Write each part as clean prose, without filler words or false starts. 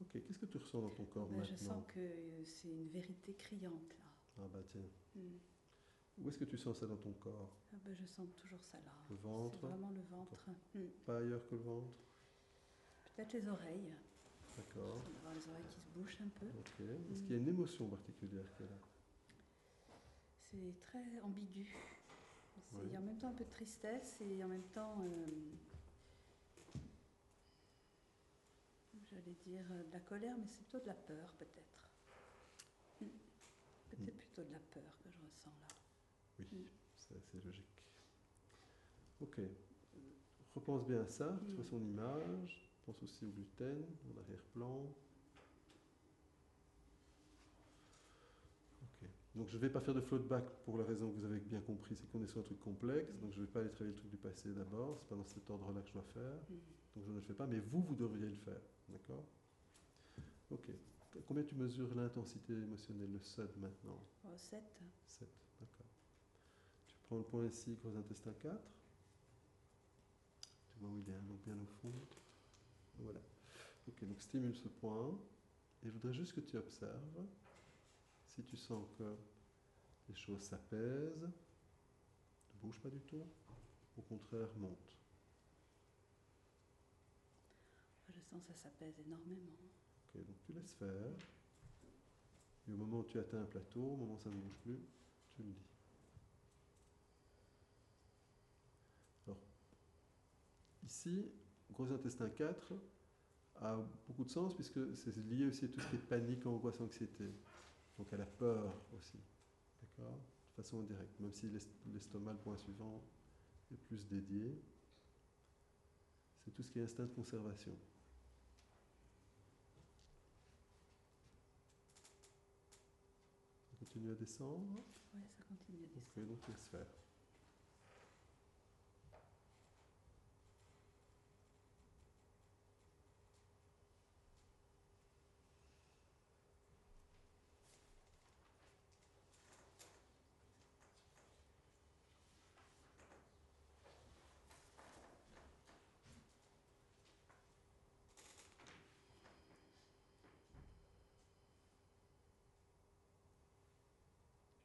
Ok, qu'est-ce que tu ressens dans ton corps Ben, je maintenant? sens que c'est une vérité criante là. Ah bah tiens. Mm. Où est-ce que tu sens ça dans ton corps? Ah ben, je sens toujours ça là. Le C'est ventre? vraiment le ventre. Pas ailleurs que le ventre? Peut-être les oreilles. D'accord. On va avoir les oreilles qui se bouchent un peu. Ok. Est-ce qu'il y a une émotion particulière qui est là? C'est très ambigu. Oui. Il y a en même temps un peu de tristesse et en même temps, j'allais dire de la colère, mais c'est plutôt de la peur peut-être. Peut-être plutôt de la peur que je ressens là. Oui, c'est assez logique. Ok. Repense bien à ça. Tu vois son image. Pense aussi au gluten, en arrière-plan. Ok. Donc je ne vais pas faire de floatback pour la raison que vous avez bien compris, c'est qu'on est sur un truc complexe, donc je ne vais pas aller travailler le truc du passé d'abord, c'est pas dans cet ordre-là que je dois faire, donc je ne le fais pas, mais vous devriez le faire, d'accord? Ok. Combien tu mesures l'intensité émotionnelle, le SUD maintenant? 7. 7, d'accord. Tu prends le point ici, gros intestin 4. Tu vois où il est, donc bien au fond. Voilà. Ok, donc stimule ce point, et je voudrais juste que tu observes si tu sens que les choses s'apaisent, ne bouge pas du tout, au contraire monte. Je sens que ça s'apaise énormément. Ok, donc tu laisses faire. Et au moment où tu atteins un plateau, au moment où ça ne bouge plus, tu le dis. Alors, ici, gros intestin 4 a beaucoup de sens puisque c'est lié aussi à tout ce qui est panique, angoisse, anxiété. Donc à la peur aussi. D'accord? De façon indirecte, même si l'estomac, le point suivant, est plus dédié. C'est tout ce qui est instinct de conservation. Ça continue à descendre. Oui, ça continue à descendre. Ok, donc laisse faire.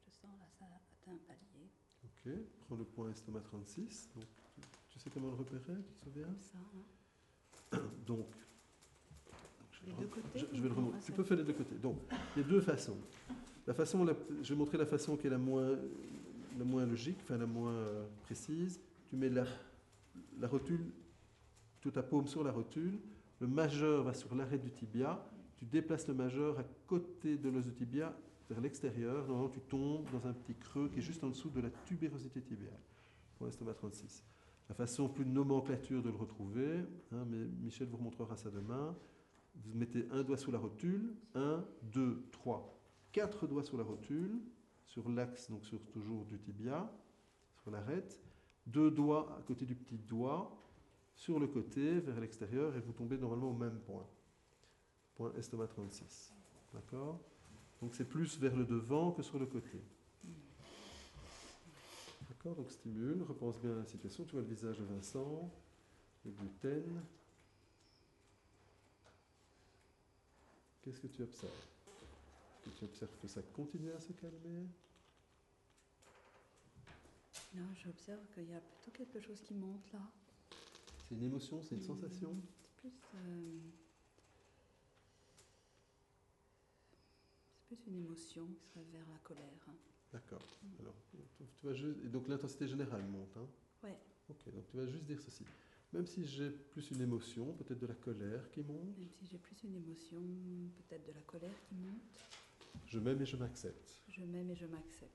Je sens là, ça atteint un palier. Ok, prends le point estomac 36. Donc, tu sais comment le repérer, tu te souviens? Comme ça, hein. Donc, les deux côtés, je vais le remonter. Tu peux faire les deux côtés. Donc, il y a deux façons. Je vais montrer la façon qui est la moins logique, enfin la moins précise. Tu mets la rotule, toute ta paume sur la rotule. Le majeur va sur l'arrêt du tibia. Tu déplaces le majeur à côté de l'os du tibia, vers l'extérieur. Normalement, tu tombes dans un petit creux qui est juste en dessous de la tubérosité tibiale. Pour l'estomac 36. La façon plus de nomenclature de le retrouver, hein, mais Michel vous remontrera ça demain. Vous mettez un doigt sous la rotule, 1, 2, 3, 4 doigts sous la rotule, sur l'axe, donc sur toujours du tibia, sur l'arête, 2 doigts à côté du petit doigt, sur le côté, vers l'extérieur, et vous tombez normalement au même point. Point estomac 36. D'accord? Donc c'est plus vers le devant que sur le côté. D'accord? Donc stimule, repense bien à la situation. Tu vois le visage de Vincent, le gluten. Qu'est-ce que tu observes? Est-ce que tu observes que ça continue à se calmer? Non, j'observe qu'il y a plutôt quelque chose qui monte là. C'est une émotion, c'est une sensation? C'est plus une émotion qui serait vers la colère. D'accord. Alors, tu vas juste... Et donc l'intensité générale monte, hein? Ouais. Ok, donc tu vas juste dire ceci. Même si j'ai plus une émotion, peut-être de la colère qui monte, Même si j'ai plus une émotion, peut-être de la colère qui monte, je m'aime et je m'accepte. je m'aime et je m'accepte.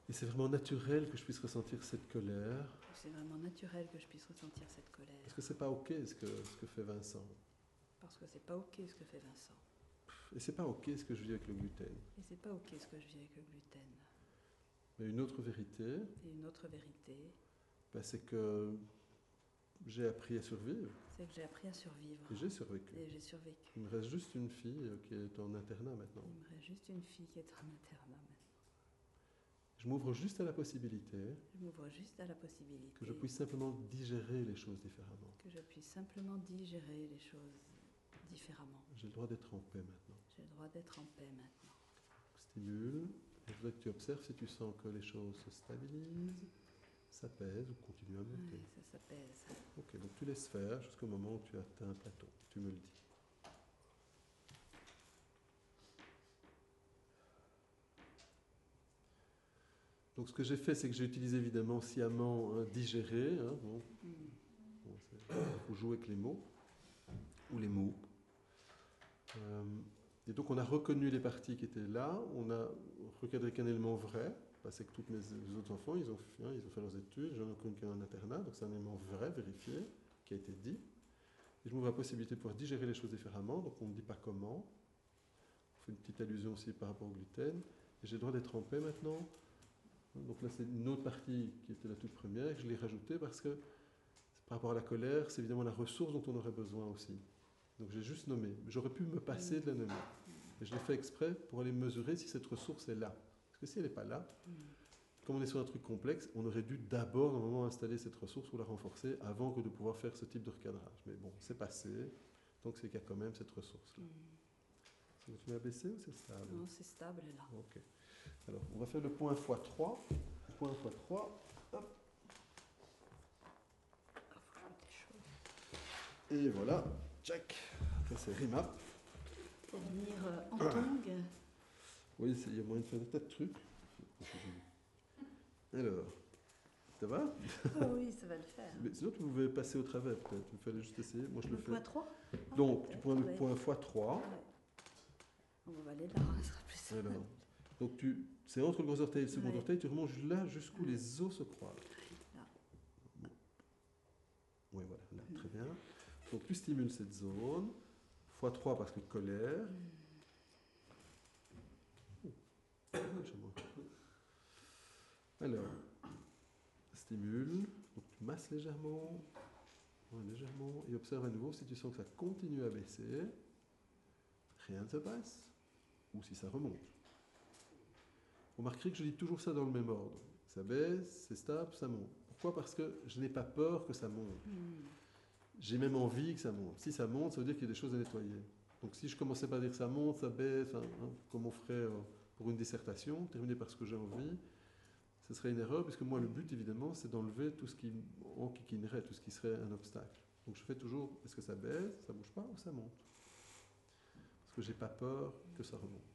Et c'est vraiment naturel que je puisse ressentir cette colère. C'est vraiment naturel que je puisse ressentir cette colère. Parce que c'est pas ok ce que fait Vincent. Parce que c'est pas ok ce que fait Vincent. Et c'est pas ok ce que je vis avec le gluten. Et c'est pas ok ce que je vis avec le gluten. Mais une autre vérité, Et une autre vérité, c'est que j'ai appris à survivre. c'est que j'ai appris à survivre. Et j'ai survécu. Et j'ai survécu. Il me reste juste une fille qui est en internat maintenant. Il me reste juste une fille qui est en internat maintenant. Je m'ouvre juste à la possibilité Je m'ouvre juste à la possibilité que je puisse simplement digérer les choses différemment. que je puisse simplement digérer les choses différemment. J'ai le droit d'être en paix maintenant. J'ai le droit d'être en paix maintenant. Stimule. Et je voudrais que tu observes si tu sens que les choses se stabilisent, s'apaisent ou continuent à monter. Ouais, ça s'apaise. Ok, donc tu laisses faire jusqu'au moment où tu atteins un plateau. Tu me le dis. Donc ce que j'ai fait, c'est que j'ai utilisé évidemment sciemment digérer. Hein, bon. Bon, il faut jouer avec les mots, ou les mots. Et donc on a reconnu les parties qui étaient là, on a recadré qu'un élément vrai, c'est que tous les autres enfants, ils ont fait leurs études, j'en ai reconnu qu'un internat, donc c'est un élément vrai, vérifié, qui a été dit. Et je m'ouvre la possibilité de pouvoir digérer les choses différemment, donc on ne dit pas comment. On fait une petite allusion aussi par rapport au gluten. Et j'ai le droit d'être en paix maintenant. Donc là, c'est une autre partie qui était la toute première, et je l'ai rajoutée parce que par rapport à la colère, c'est évidemment la ressource dont on aurait besoin aussi. Donc j'ai juste nommé. J'aurais pu me passer de la nommer. Et je l'ai fait exprès pour aller mesurer si cette ressource est là. Parce que si elle n'est pas là, comme on est sur un truc complexe, on aurait dû d'abord normalement installer cette ressource ou la renforcer avant que de pouvoir faire ce type de recadrage. Mais bon, c'est passé, donc c'est qu'il y a quand même cette ressource-là. Tu veux abaisser ou c'est stable? Non, c'est stable là. Ok. Alors, on va faire le point x3. Le point x3. Hop. Ah, faut que je mette des choses. Et voilà. Check. Ça, c'est Remap. Pour venir en tongue. Oui, il y a moyen de faire des tas de trucs. Alors, ça va? Oh oui, ça va le faire. Mais sinon, tu pouvais passer au travers, peut-être. Il fallait juste essayer. Moi, je le fais. Point 3 Donc, tu prends le point x3. Ouais. On va aller là, ça sera plus simple. Alors, donc, c'est entre le gros orteil et le second Ouais. orteil, tu remontes là jusqu'où les os se croisent. Là. Oui, voilà, là, très bien. Donc, tu stimules cette zone. x3 parce que colère. Alors, stimule, donc tu masses légèrement, et observe à nouveau si tu sens que ça continue à baisser, rien ne se passe, ou si ça remonte. Remarquez que je dis toujours ça dans le même ordre. Ça baisse, c'est stable, ça monte. Pourquoi? Parce que je n'ai pas peur que ça monte. J'ai même envie que ça monte. Si ça monte, ça veut dire qu'il y a des choses à nettoyer. Donc si je commençais par dire ça monte, ça baisse, comme on ferait pour une dissertation, terminer par ce que j'ai envie, ce serait une erreur, puisque moi le but évidemment c'est d'enlever tout ce qui enquiquinerait, tout ce qui serait un obstacle. Donc je fais toujours, est-ce que ça baisse, ça bouge pas ou ça monte? Parce que j'ai pas peur que ça remonte.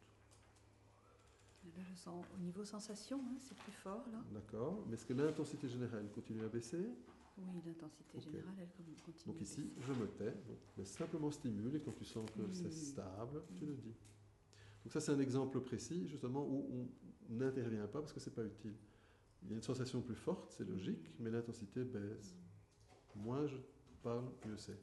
Et là, je sens au niveau sensation, hein, c'est plus fort là. D'accord, mais est-ce que l'intensité générale continue à baisser? Oui, l'intensité générale, elle continue. Donc à ici, baisser. je me tais, mais simplement stimule, et quand tu sens que c'est stable, tu le dis. Donc ça c'est un exemple précis justement où on n'intervient pas parce que c'est pas utile. Il y a une sensation plus forte, c'est logique, mais l'intensité baisse. Moins je parle, mieux c'est.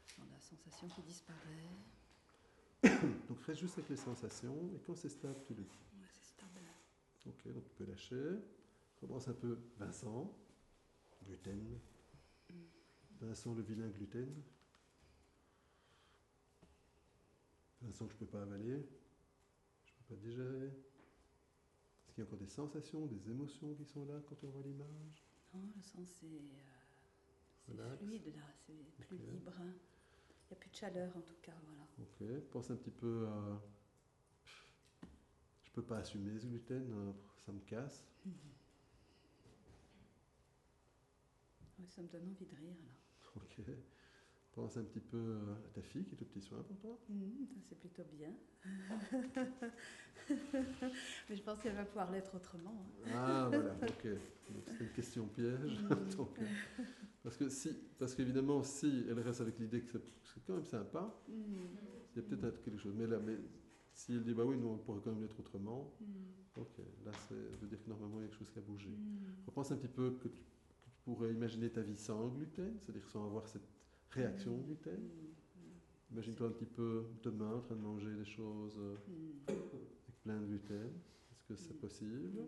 Je sens la sensation qui disparaît. Donc reste juste avec les sensations, et quand c'est stable, tu le dis. Ouais, c'est stable. Ok, donc tu peux lâcher. Recommence un peu. Vincent, gluten. Vincent le vilain gluten. Vincent que je ne peux pas avaler. Je ne peux pas digérer. Est-ce qu'il y a encore des sensations, des émotions qui sont là quand on voit l'image? Non, le sens c'est Relax. fluide là, c'est plus libre. Hein. Il n'y a plus de chaleur en tout cas, voilà. Ok, pense un petit peu à... Je peux pas assumer ce gluten, ça me casse. Oui, ça me donne envie de rire là. Ok. Pense un petit peu à ta fille qui est tout petit soin pour toi. Ça c'est plutôt bien. Mais je pense qu'elle va pouvoir l'être autrement. Hein. Ah voilà, ok. Donc c'est une question piège. Donc, parce qu'évidemment, si elle reste avec l'idée que c'est quand même sympa, il y a peut-être quelque chose. Mais si elle dit bah oui, nous on pourrait quand même l'être autrement, ok, là ça veut dire que normalement il y a quelque chose qui a bougé. Repense un petit peu que tu pourrais imaginer ta vie sans gluten, c'est-à-dire sans avoir cette réaction au gluten. Imagine-toi un petit peu demain en train de manger des choses avec plein de gluten. Est-ce que c'est possible?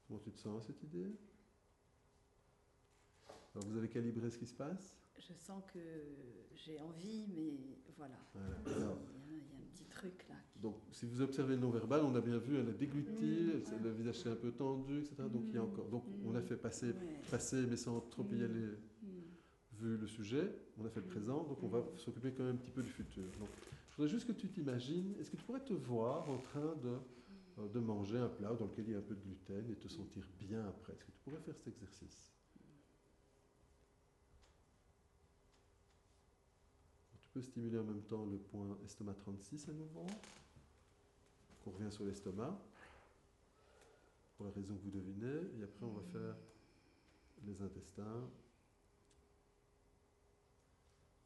Comment tu te sens à cette idée? Alors vous avez calibré ce qui se passe? Je sens que j'ai envie, mais voilà. Voilà. Il y Alors, a un petit truc là. donc, si vous observez le non-verbal, on a bien vu, elle a dégluti, Mm. le visage s'est un peu tendu, etc. Donc, il y a encore. Donc, on a fait passer, Ouais. mais sans trop y aller, Mm. vu le sujet. On a fait le présent, donc on va s'occuper quand même un petit peu du futur. Donc, je voudrais juste que tu t'imagines, est-ce que tu pourrais te voir en train de manger un plat dans lequel il y a un peu de gluten et te sentir bien après? Est-ce que tu pourrais faire cet exercice? Tu peux stimuler en même temps le point estomac 36 à nouveau. On revient sur l'estomac, pour la raison que vous devinez, et après on va faire les intestins.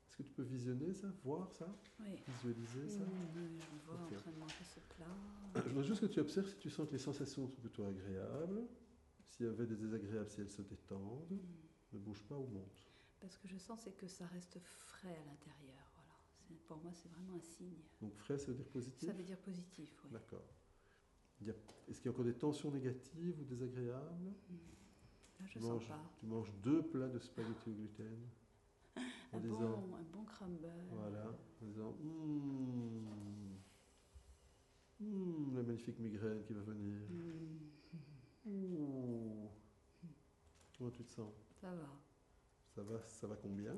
Est-ce que tu peux visionner ça, voir ça, Oui. visualiser ça? Je me vois Ok. en train de manger ce plat. Je voudrais juste que tu observes si tu sens que les sensations sont plutôt agréables, s'il y avait des désagréables, si elles se détendent, ne bouge pas ou monte. Parce que je sens c'est que ça reste frais à l'intérieur. Voilà. Pour moi, c'est vraiment un signe. Donc frais, ça veut dire positif? Ça veut dire positif, oui. D'accord. Est-ce qu'il y a encore des tensions négatives ou désagréables? Là, je sens pas. Tu manges 2 plats de spaghettis au gluten. Un bon crumble. Voilà, en disant la magnifique migraine qui va venir. Ouh. Comment tu te sens? Ça va. Ça va combien?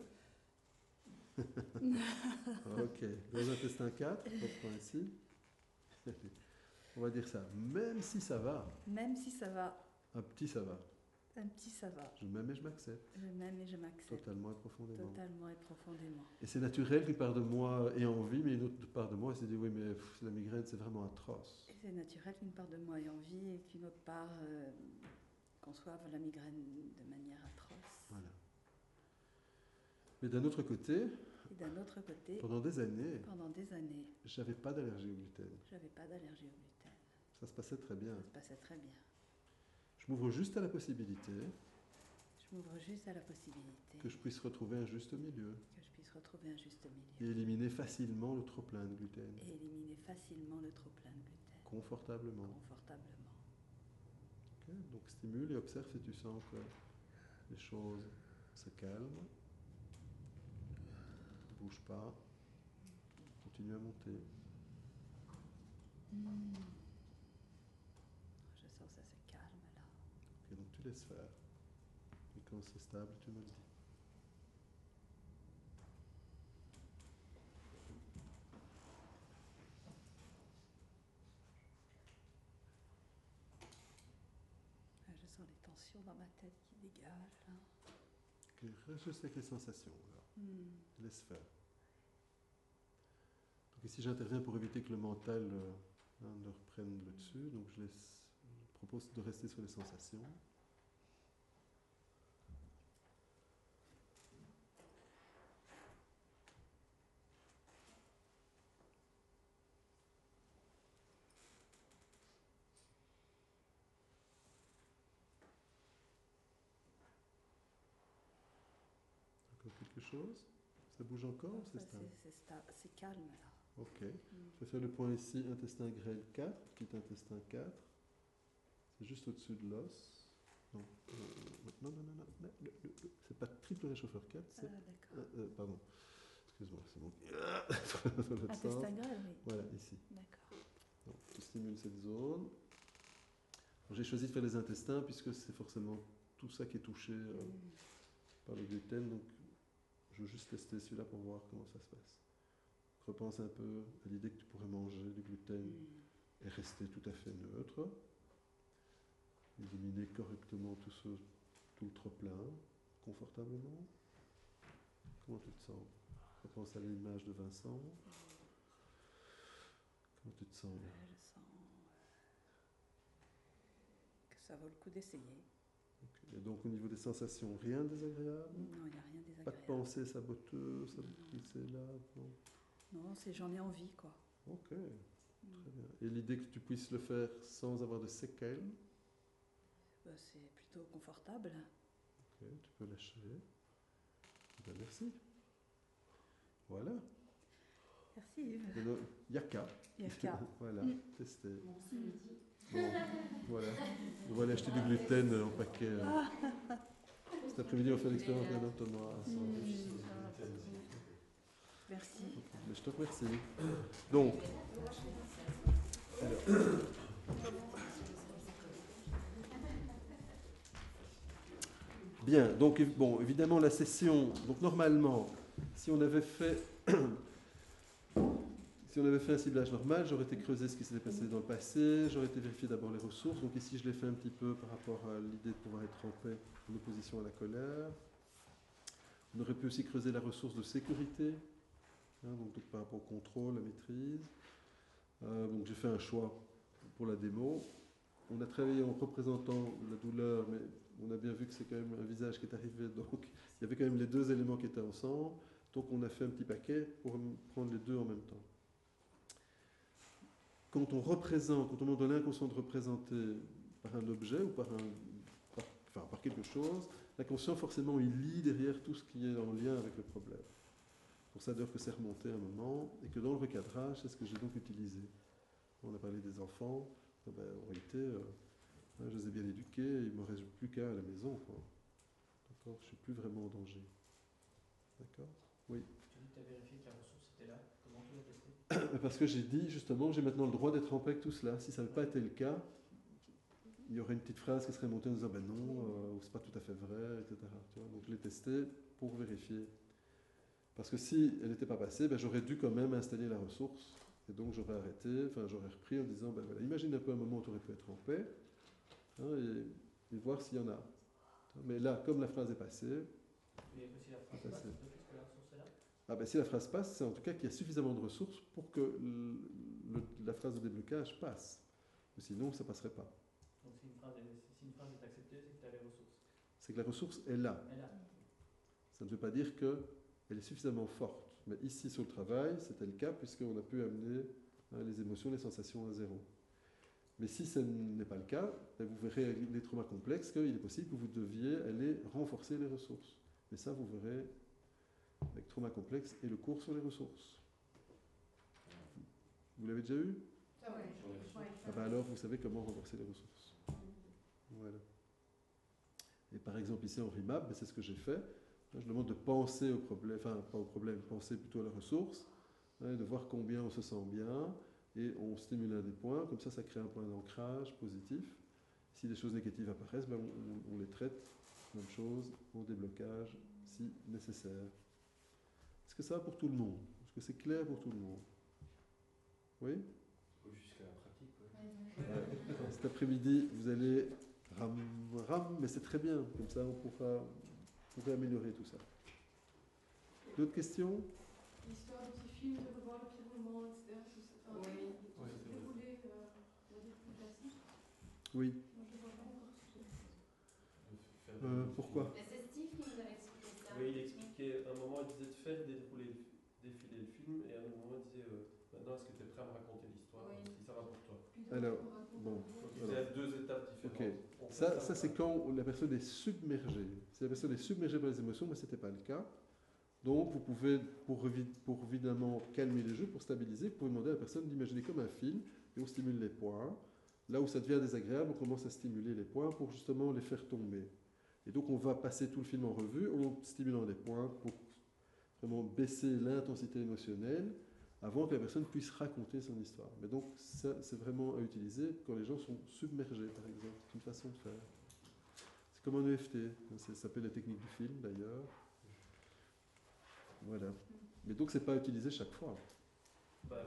Ok, gros intestin 4, reprends ici. On va dire ça, même si ça va, Même si ça va, un petit ça va. un petit ça va. Je m'aime et je m'accepte. Je m'aime et je m'accepte. Totalement et profondément. Totalement et profondément. Et c'est naturel qu'une part de moi ait envie, mais une autre part de moi s'est dit oui, mais la migraine c'est vraiment atroce. Et c'est naturel qu'une part de moi ait envie et qu'une autre part conçoive la migraine de manière atroce. Voilà. Mais d'un autre côté, Et d'un autre côté, pendant des années, j'avais pas d'allergie au gluten. j'avais pas d'allergie au gluten. Ça se passait très bien. Ça se passait très bien. Je m'ouvre juste à la possibilité Je m'ouvre juste à la possibilité que je puisse retrouver un juste milieu que je puisse retrouver un juste et milieu éliminer facilement le trop-plein de gluten. et éliminer facilement le trop-plein de gluten. Confortablement. Confortablement. Ok, donc stimule et observe si tu sens que les choses se calment. Ne bouge pas. Continue à monter. Je sens que ça se calme là. Et donc tu laisses faire. Et quand c'est stable, tu me le dis. Je sens les tensions dans ma tête qui dégagent là. Ok, reste juste avec les sensations. Là. Laisse faire. Donc ici j'interviens pour éviter que le mental ne reprenne le dessus. Donc je propose de rester sur les sensations. Encore quelque chose? Ça bouge encore ou c'est stable? C'est calme là. Ok. Je vais faire le point ici, intestin grêle 4, petit intestin 4. C'est juste au-dessus de l'os. Non, non, c'est pas triple réchauffeur 4, c'est... D'accord. Pardon, excuse-moi, c'est bon. Dans l'autre sens. Intestin grêle, oui. Voilà, ici. D'accord. Donc, tu stimules cette zone. J'ai choisi de faire les intestins puisque c'est forcément tout ça qui est touché par le gluten. Donc, je veux juste tester celui-là pour voir comment ça se passe. Repense un peu à l'idée que tu pourrais manger du gluten et rester tout à fait neutre. Éliminer correctement tout le trop-plein, confortablement. Comment tu te sens? Repense à l'image de Vincent. Comment tu te sens? Je sens que ça vaut le coup d'essayer. Okay. Et donc au niveau des sensations, rien de désagréable? Non, il n'y a rien de désagréable. Pas de pensée saboteuse, c'est là? Non, j'en ai envie, quoi. Ok, très bien. Et l'idée que tu puisses le faire sans avoir de séquelles? C'est plutôt confortable. Ok, tu peux lâcher. Ben, merci. Voilà. Merci Yves. Yaka. Yaka. Voilà, tester. Merci Mehdi. Bon, voilà. On va aller acheter du gluten en paquet. Cet après-midi, on fait l'expérience d'un entonnoir. Merci. Mais je te remercie. Donc, bien, donc bon, évidemment la session, donc normalement, si on avait fait un ciblage normal, j'aurais été creusé ce qui s'était passé dans le passé, j'aurais été vérifié d'abord les ressources, donc ici je l'ai fait un petit peu par rapport à l'idée de pouvoir être en paix en opposition à la colère. On aurait pu aussi creuser la ressource de sécurité, hein, donc par rapport au contrôle, la maîtrise. Donc j'ai fait un choix pour la démo. On a travaillé en représentant la douleur, mais on a bien vu que c'est quand même un visage qui est arrivé, donc il y avait quand même les deux éléments qui étaient ensemble. Donc on a fait un petit paquet pour prendre les deux en même temps. Quand on représente, quand on demande à l'inconscient de représenter par un objet ou par quelque chose, l'inconscient forcément il lit derrière tout ce qui est en lien avec le problème. Pour ça d'ailleurs que c'est remonté à un moment et que dans le recadrage, c'est ce que j'ai donc utilisé. On a parlé des enfants, en réalité, je les ai bien éduqués, il ne me reste plus qu'à la maison. D'accord, je ne suis plus vraiment en danger. D'accord. Oui. Tu dis que tu as vérifié que la ressource était là. Comment tu l'as testé? Parce que j'ai dit, justement, j'ai maintenant le droit d'être en paix avec tout cela. Si ça n'avait pas été le cas, il y aurait une petite phrase qui serait montée en disant ben non, c'est pas tout à fait vrai, etc. Tu vois, donc je l'ai testé pour vérifier. Parce que si elle n'était pas passée, ben, j'aurais dû quand même installer la ressource. Et donc j'aurais arrêté, enfin j'aurais repris en disant ben voilà, imagine un peu un moment où tu aurais pu être en paix, hein, et voir s'il y en a. Mais là, comme la phrase est passée, Et si la phrase passe, puisque la ressource est là? Ah ben, si la phrase passe, c'est en tout cas qu'il y a suffisamment de ressources pour que la phrase de déblocage passe. Ou sinon, ça ne passerait pas. Donc si une phrase est acceptée, c'est que tu as les ressources. C'est que la ressource est là. Elle est là. Ça ne veut pas dire qu'elle est suffisamment forte. Mais ici, sur le travail, c'était le cas puisqu'on a pu amener les émotions, les sensations à zéro. Mais si ce n'est pas le cas, ben, vous verrez avec les traumas complexes qu'il est possible que vous deviez aller renforcer les ressources. Mais ça, vous verrez avec trauma complexe et le cours sur les ressources. Vous l'avez déjà eu? Ah ben alors, vous savez comment renforcer les ressources. Voilà. Et par exemple, ici en RIMAP, ben c'est ce que j'ai fait. Je demande de penser au problème, enfin pas au problème, penser plutôt à la ressource, hein, de voir combien on se sent bien, et on stimule un des points, comme ça crée un point d'ancrage positif. Si des choses négatives apparaissent, ben on les traite, même chose, au déblocage, si nécessaire. Est-ce que ça va pour tout le monde? Est-ce que c'est clair pour tout le monde? Oui? Jusqu'à la pratique. Ouais. Cet après-midi, vous allez mais c'est très bien, comme ça on pourra améliorer tout ça. D'autres questions? L'histoire de ces films, de revoir le pire moment, etc. Oui. On va dire plus classique. Oui. Moi, je ne vois pas encore. Pourquoi? C'est Steve qui nous avait expliqué ça. Oui, il expliquait, à un moment il disait de faire défiler le film, et à un moment il disait maintenant est-ce que tu es prêt à me raconter l'histoire, Oui. si ça va pour toi. Alors, bon. Donc il disait deux étapes différentes. Ok. Ça c'est quand la personne est submergée. Si la personne est submergée par les émotions, mais ce n'était pas le cas. Donc vous pouvez, pour évidemment calmer les jeux, pour stabiliser, vous pouvez demander à la personne d'imaginer comme un film, et on stimule les points. Là où ça devient désagréable, on commence à stimuler les points pour justement les faire tomber. Et donc on va passer tout le film en revue en stimulant les points pour vraiment baisser l'intensité émotionnelle avant que la personne puisse raconter son histoire. Mais donc ça, c'est vraiment à utiliser quand les gens sont submergés, par exemple. C'est une façon de faire. C'est comme un EFT. Ça s'appelle la technique du film, d'ailleurs. Voilà. Mais donc c'est pas utilisé chaque fois. Bah,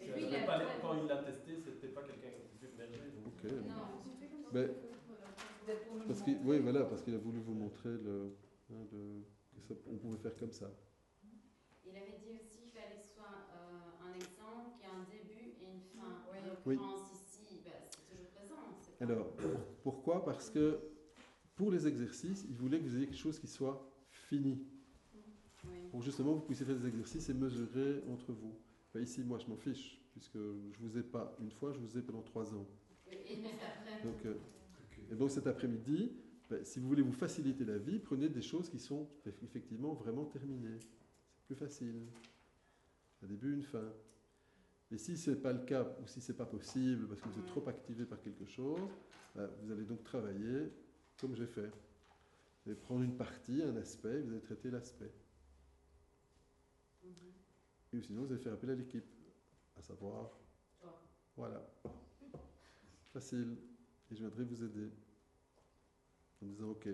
Et parce puis, qu'elle avait pas, quand il l'a testé, c'était pas quelqu'un qui était submergé. Donc. Ok. Non. Mais, Peut-être pour le parce moment. oui, voilà, parce qu'il a voulu vous montrer on pouvait faire comme ça. Il avait dit aussi qu'il fallait que ce soit un exemple qui a un début et une fin. Oui. En Oui. l'occurrence, ici, c'est toujours présent. C'est pas- Alors, pourquoi? Parce que pour les exercices, il voulait que vous ayez quelque chose qui soit fini. Oui. Pour justement, vous puissiez faire des exercices et mesurer entre vous. Enfin, ici, moi, je m'en fiche, puisque je vous ai pas une fois, je vous ai pendant 3 ans. Et mais après. Donc, et donc cet après-midi, si vous voulez vous faciliter la vie, prenez des choses qui sont effectivement vraiment terminées. C'est plus facile. Un début, une fin. Et si ce n'est pas le cas, ou si ce n'est pas possible, parce que vous êtes trop activé par quelque chose, vous allez donc travailler comme j'ai fait. Vous allez prendre une partie, un aspect, vous allez traiter l'aspect. Et sinon, vous allez faire appel à l'équipe, à savoir, voilà, facile. Et je viendrai vous aider en disant, ok,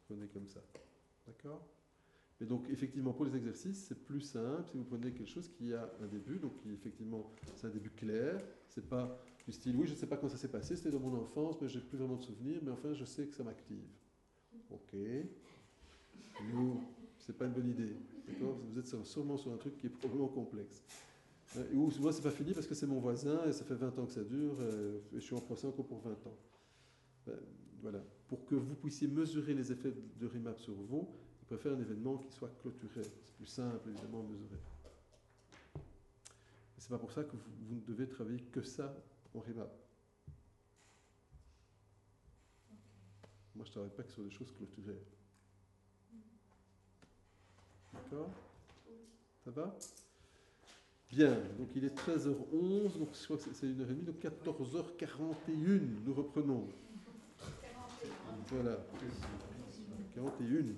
prenez comme ça. D'accord? Et donc, effectivement, pour les exercices, c'est plus simple si vous prenez quelque chose qui a un début, donc qui, effectivement, c'est un début clair. C'est pas du style, oui, je ne sais pas quand ça s'est passé, c'était dans mon enfance, mais je n'ai plus vraiment de souvenirs, mais enfin, je sais que ça m'active. Ok. Nous, c'est pas une bonne idée. D'accord? Vous êtes sûrement sur un truc qui est probablement complexe. Ou moi, c'est pas fini parce que c'est mon voisin et ça fait 20 ans que ça dure et je suis en procès encore pour 20 ans. Voilà. Pour que vous puissiez mesurer les effets de RIMAP sur vous, je préfère un événement qui soit clôturé. C'est plus simple, évidemment, à mesurer. C'est pas pour ça que vous ne devez travailler que ça en RIMAP. Moi, je ne travaille pas que sur des choses clôturées. D'accord? Ça va? Bien, donc il est 13h11, donc je crois que c'est 1h30, donc 14h41, nous reprenons. Voilà. 41.